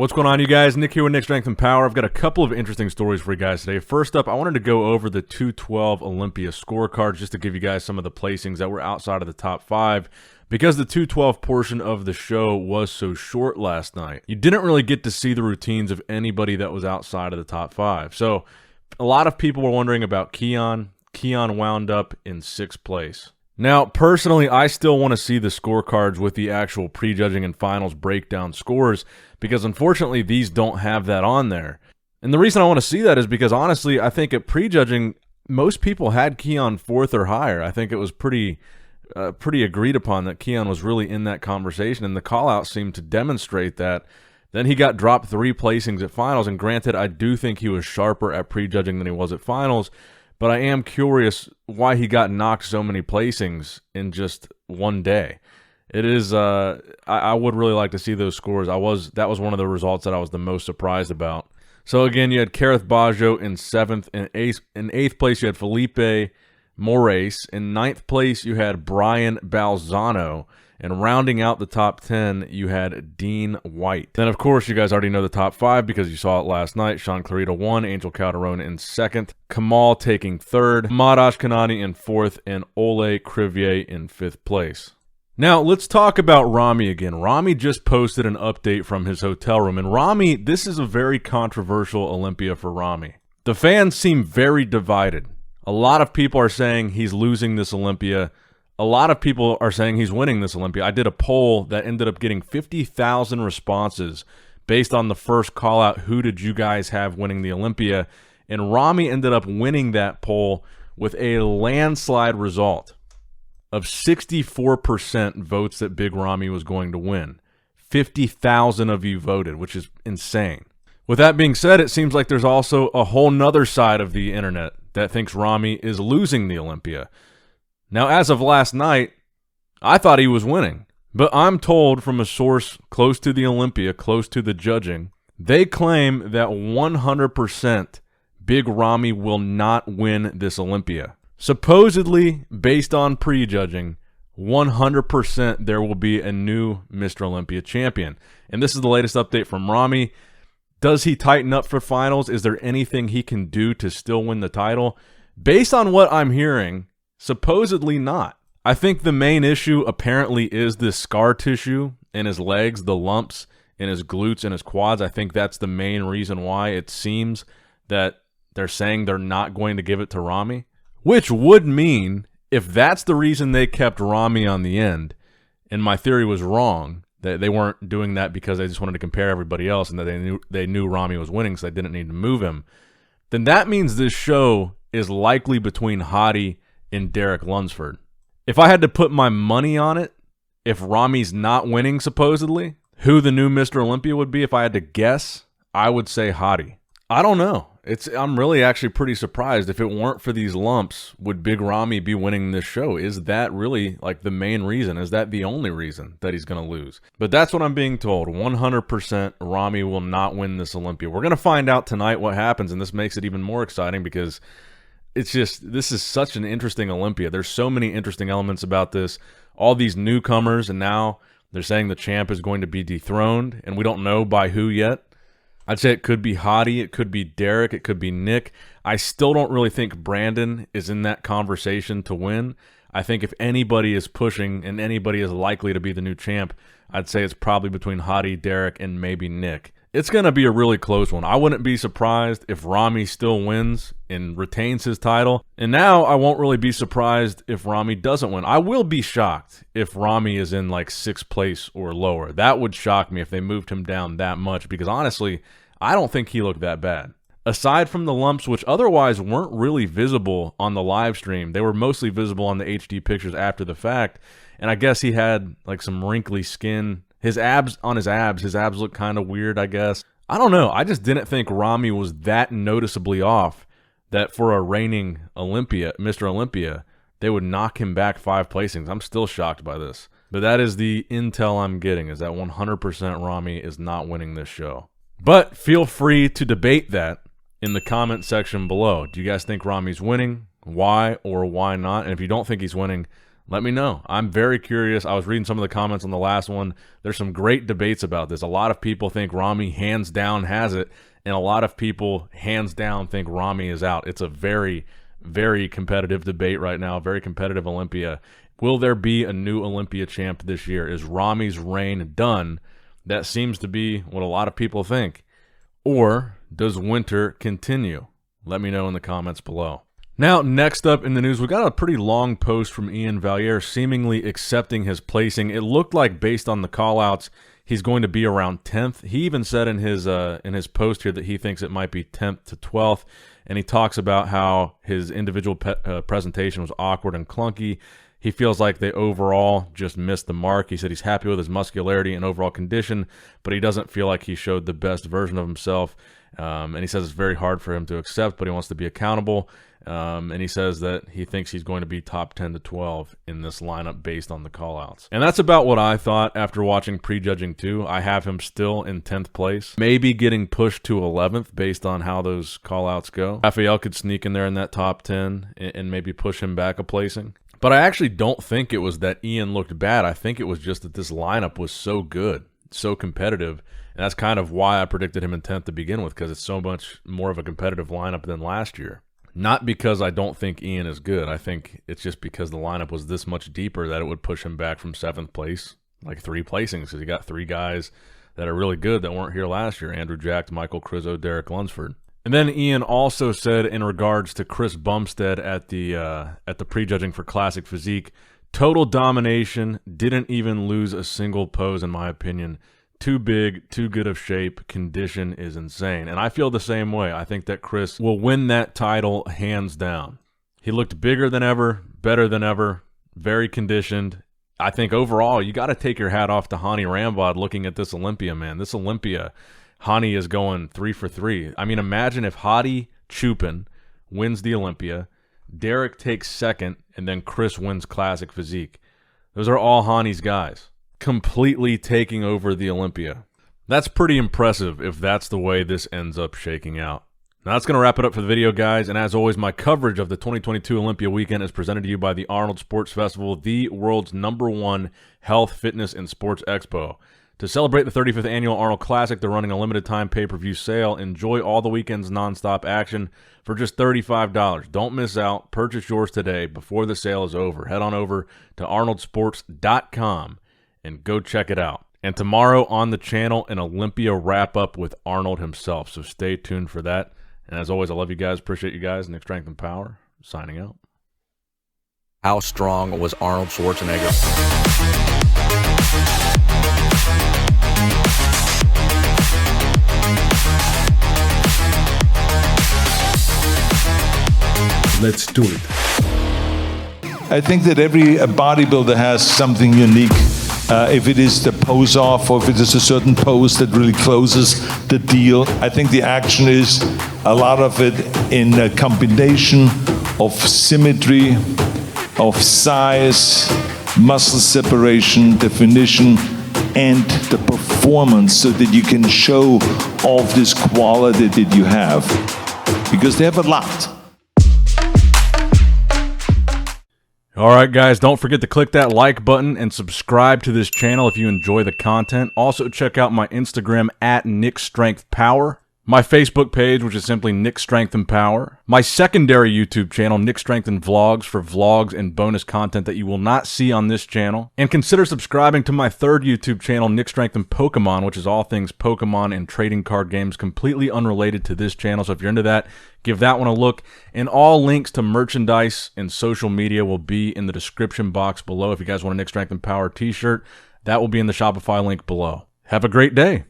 What's going on, you guys? Nick here with Nick Strength and Power. I've got a couple of interesting stories for you guys today. First up, I wanted to go over the 212 Olympia scorecards just to give you guys some of the placings that were outside of the top 5 because the 212 portion of the show was so short last night. You didn't really get to see the routines of anybody that was outside of the top 5. So a lot of people were wondering about Keone. Keone wound up in 6th place. Now, personally, I still want to see the scorecards with the actual prejudging and finals breakdown scores because, unfortunately, these don't have that on there. And the reason I want to see that is because, honestly, I think at prejudging, most people had Keone 4th or higher. I think it was pretty agreed upon that Keone was really in that conversation, and the call-out seemed to demonstrate that. Then he got dropped 3 placings at finals, and granted, I do think he was sharper at prejudging than he was at finals, but I am curious why he got knocked so many placings in just one day. It is, I would really like to see those scores. That was one of the results that I was the most surprised about. So again, you had Kareth Baggio in 7th. In 8th place, you had Felipe Moraes. In 9th place, you had Brian Balzano. And rounding out the top 10, you had Dean White. Then, of course, you guys already know the top 5 because you saw it last night. Sean Clarita 1, Angel Calderone in 2nd, Kamal taking 3rd, Ahmad Ashkanani in 4th, and Ole Crivier in 5th place. Now, let's talk about Ramy again. Ramy just posted an update from his hotel room. And Ramy, this is a very controversial Olympia for Ramy. The fans seem very divided. A lot of people are saying he's losing this Olympia. A lot of people are saying he's winning this Olympia. I did a poll that ended up getting 50,000 responses based on the first call out. Who did you guys have winning the Olympia? And Ramy ended up winning that poll with a landslide result of 64% votes that Big Ramy was going to win. 50,000 of you voted, which is insane. With that being said, it seems like there's also a whole nother side of the internet that thinks Ramy is losing the Olympia. Now, as of last night, I thought he was winning, but I'm told from a source close to the Olympia, close to the judging, they claim that 100% Big Ramy will not win this Olympia. Supposedly, based on prejudging, 100% there will be a new Mr. Olympia champion. And this is the latest update from Ramy. Does he tighten up for finals? Is there anything he can do to still win the title? Based on what I'm hearing, supposedly not. I think the main issue apparently is this scar tissue in his legs, the lumps in his glutes and his quads. I think that's the main reason why it seems that they're saying they're not going to give it to Ramy, which would mean if that's the reason they kept Ramy on the end, and my theory was wrong, that they weren't doing that because they just wanted to compare everybody else and that they knew Ramy was winning so they didn't need to move him, then that means this show is likely between Hottie and Derek Lunsford. If I had to put my money on it, if Ramy's not winning supposedly, who the new Mr. Olympia would be, if I had to guess, I would say Hottie. I don't know. I'm really actually pretty surprised. If it weren't for these lumps, would Big Ramy be winning this show? Is that really like the main reason? Is that the only reason that he's going to lose? But that's what I'm being told. 100% Ramy will not win this Olympia. We're going to find out tonight what happens, and this makes it even more exciting because it's just, this is such an interesting Olympia. There's so many interesting elements about this. All these newcomers, and now they're saying the champ is going to be dethroned, and we don't know by who yet. I'd say it could be Hottie, it could be Derek, it could be Nick. I still don't really think Brandon is in that conversation to win. I think if anybody is pushing and anybody is likely to be the new champ, I'd say it's probably between Hottie, Derek, and maybe Nick. It's going to be a really close one. I wouldn't be surprised if Ramy still wins and retains his title. And now I won't really be surprised if Ramy doesn't win. I will be shocked if Ramy is in like 6th place or lower. That would shock me if they moved him down that much because honestly, I don't think he looked that bad. Aside from the lumps, which otherwise weren't really visible on the live stream, they were mostly visible on the HD pictures after the fact. And I guess he had like some wrinkly skin. His abs look kind of weird, I guess. I don't know. I just didn't think Ramy was that noticeably off that for a reigning Mr. Olympia, they would knock him back 5 placings. I'm still shocked by this. But that is the intel I'm getting, is that 100% Ramy is not winning this show. But feel free to debate that in the comment section below. Do you guys think Ramy's winning? Why or why not? And if you don't think he's winning, Let me know. I'm very curious. I was reading some of the comments on the last one. There's some great debates about this. A lot of people think Ramy hands down has it, and a lot of people hands down think Ramy is out. It's a very, very competitive debate right now, very competitive Olympia. Will there be a new Olympia champ this year? Is Ramy's reign done? That seems to be what a lot of people think. Or does winter continue? Let me know in the comments below. Now, next up in the news, we got a pretty long post from Iain Valliere seemingly accepting his placing. It looked like, based on the call-outs, he's going to be around 10th. He even said in his post here that he thinks it might be 10th to 12th, and he talks about how his individual presentation was awkward and clunky. He feels like they overall just missed the mark. He said he's happy with his muscularity and overall condition, but he doesn't feel like he showed the best version of himself. And he says it's very hard for him to accept, but he wants to be accountable. And he says that he thinks he's going to be top 10 to 12 in this lineup based on the callouts. And that's about what I thought after watching Prejudging 2. I have him still in 10th place, maybe getting pushed to 11th based on how those callouts go. Raphael could sneak in there in that top 10 and maybe push him back a placing. But I actually don't think it was that Iain looked bad. I think it was just that this lineup was so good, so competitive. And that's kind of why I predicted him in 10th to begin with, because it's so much more of a competitive lineup than last year. Not because I don't think Iain is good. I think it's just because the lineup was this much deeper that it would push him back from 7th place, like 3 placings, because you got 3 guys that are really good that weren't here last year: Andrew Jack, Michael Krizo, Derek Lunsford. And then Iain also said in regards to Chris Bumstead at the prejudging for Classic Physique, total domination, didn't even lose a single pose in my opinion. Too big, too good of shape, condition is insane. And I feel the same way. I think that Chris will win that title hands down. He looked bigger than ever, better than ever, very conditioned. I think overall you got to take your hat off to Hani Rambod looking at this Olympia, man. This Olympia, Hani is going 3 for 3. I mean, imagine if Hadi Chupin wins the Olympia, Derek takes 2nd, and then Chris wins Classic Physique. Those are all Hani's guys, completely taking over the Olympia. That's pretty impressive if that's the way this ends up shaking out. Now that's going to wrap it up for the video, guys. And as always, my coverage of the 2022 Olympia weekend is presented to you by the Arnold Sports Festival, the world's #1 health, fitness, and sports expo. To celebrate the 35th Annual Arnold Classic, they're running a limited-time pay-per-view sale. Enjoy all the weekend's nonstop action for just $35. Don't miss out. Purchase yours today before the sale is over. Head on over to arnoldsports.com and go check it out. And tomorrow on the channel, an Olympia wrap-up with Arnold himself. So stay tuned for that. And as always, I love you guys. Appreciate you guys. Nick Strength and Power, signing out. How strong was Arnold Schwarzenegger? Let's do it. I think that every bodybuilder has something unique. If it is the pose off, or if it is a certain pose that really closes the deal. I think the action is a lot of it in a combination of symmetry, of size, muscle separation, definition, and the performance, so that you can show all of this quality that you have. Because they have a lot. All right, guys, don't forget to click that like button and subscribe to this channel if you enjoy the content. Also, check out my Instagram at NickStrengthPower, my Facebook page, which is simply Nick Strength and Power, my secondary YouTube channel, Nick Strength and Vlogs, for vlogs and bonus content that you will not see on this channel. And consider subscribing to my third YouTube channel, Nick Strength and Pokemon, which is all things Pokemon and trading card games, completely unrelated to this channel. So if you're into that, give that one a look. And all links to merchandise and social media will be in the description box below. If you guys want a Nick Strength and Power t-shirt, that will be in the Shopify link below. Have a great day.